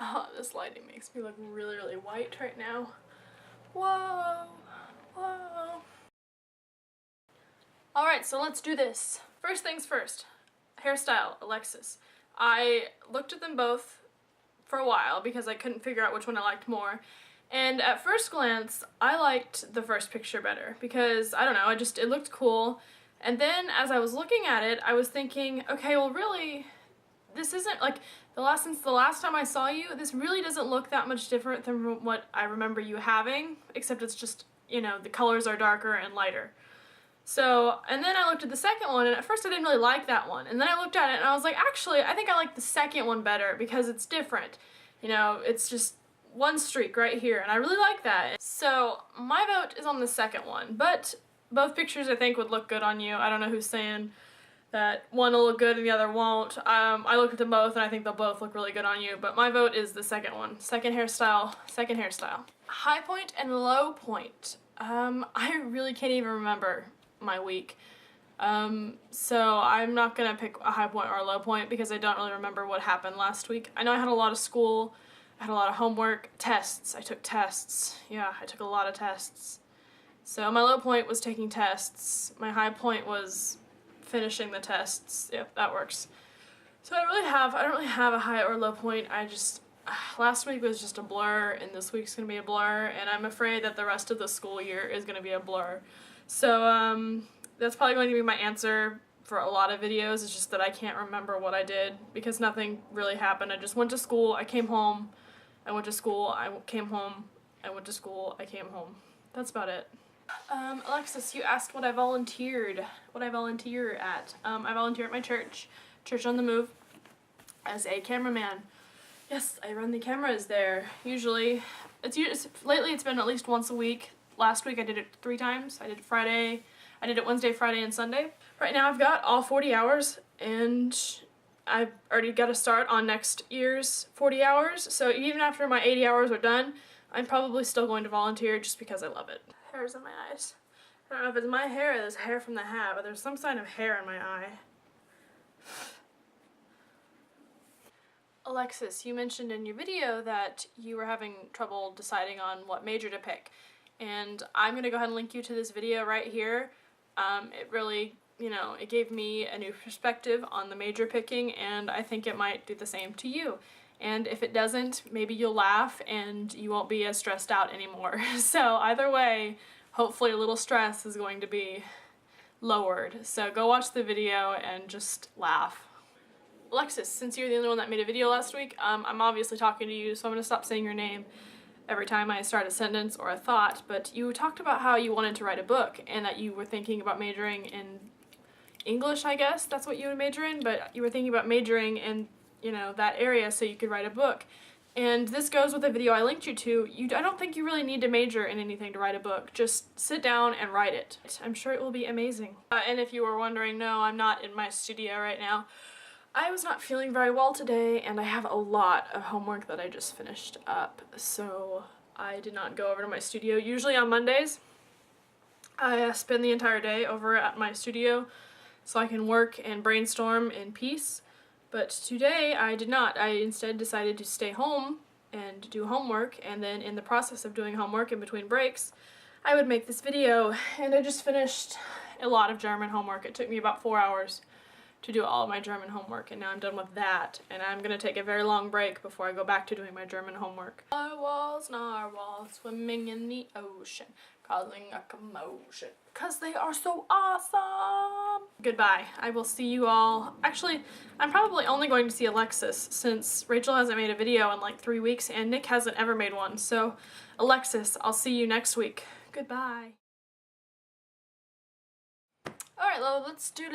Oh, this lighting makes me look really, really white right now. Whoa, whoa. Alright, so let's do this. First things first, hairstyle, Alexis. I looked at them both for a while because I couldn't figure out which one I liked more. And at first glance, I liked the first picture better because, I don't know, it looked cool. And then as I was looking at it, I was thinking, okay, well really, this isn't like, since the last time I saw you, this really doesn't look that much different than what I remember you having, except it's just, you know, the colors are darker and lighter. So, and then I looked at the second one, and at first I didn't really like that one. And then I looked at it and I was like, actually, I think I like the second one better because it's different. You know, it's just one streak right here, and I really like that. So, my vote is on the second one, but both pictures I think would look good on you. I don't know who's saying that one will look good and the other won't. I looked at them both and I think they'll both look really good on you, but my vote is the second one. Second hairstyle, second hairstyle. High point and low point. I really can't even remember my week. So I'm not gonna pick a high point or a low point because I don't really remember what happened last week. I know I had a lot of school, I had a lot of homework, tests. I took tests. Yeah, I took a lot of tests. So my low point was taking tests. My high point was finishing the tests. Yep, that works. So I don't really have a high or low point. Last week was just a blur, and this week's gonna be a blur, and I'm afraid that the rest of the school year is gonna be a blur. So, that's probably going to be my answer for a lot of videos. It's just that I can't remember what I did because nothing really happened. I just went to school, I came home, I went to school, I came home, I went to school, I came home. That's about it. Alexis, you asked what I volunteer at. I volunteer at my church, Church on the Move, as a cameraman. Yes, I run the cameras there, usually. Lately it's been at least once a week. Last week I did it 3 times. I did it Wednesday, Friday, and Sunday. Right now I've got all 40 hours, and I've already got to start on next year's 40 hours, so even after my 80 hours are done, I'm probably still going to volunteer just because I love it. Hair's in my eyes. I don't know if it's my hair or there's hair from the hat, but there's some sign of hair in my eye. Alexis, you mentioned in your video that you were having trouble deciding on what major to pick, and I'm gonna go ahead and link you to this video right here. It really, you know, it gave me a new perspective on the major picking, and I think it might do the same to you. And if it doesn't, maybe you'll laugh and you won't be as stressed out anymore. So either way, hopefully a little stress is going to be lowered. So go watch the video and just laugh. Alexis, since you're the only one that made a video last week, I'm obviously talking to you, so I'm gonna stop saying your name every time I start a sentence or a thought, but you talked about how you wanted to write a book and that you were thinking about majoring in English, I guess that's what you would major in, but you were thinking about majoring in, you know, that area so you could write a book. And this goes with a video I linked you to. I don't think you really need to major in anything to write a book. Just sit down and write it. I'm sure it will be amazing. And if you were wondering, no, I'm not in my studio right now. I was not feeling very well today, and I have a lot of homework that I just finished up, so I did not go over to my studio. Usually on Mondays, I spend the entire day over at my studio so I can work and brainstorm in peace, but today I did not. I instead decided to stay home and do homework, and then in the process of doing homework in between breaks, I would make this video, and I just finished a lot of German homework. It took me about 4 hours to do all of my German homework, and now I'm done with that, and I'm gonna take a very long break before I go back to doing my German homework. Narwhals swimming in the ocean, causing a commotion, because they are so awesome! Goodbye. I will see you all. Actually, I'm probably only going to see Alexis, since Rachel hasn't made a video in like 3 weeks, and Nick hasn't ever made one, so Alexis, I'll see you next week. Goodbye. Alright, well, let's do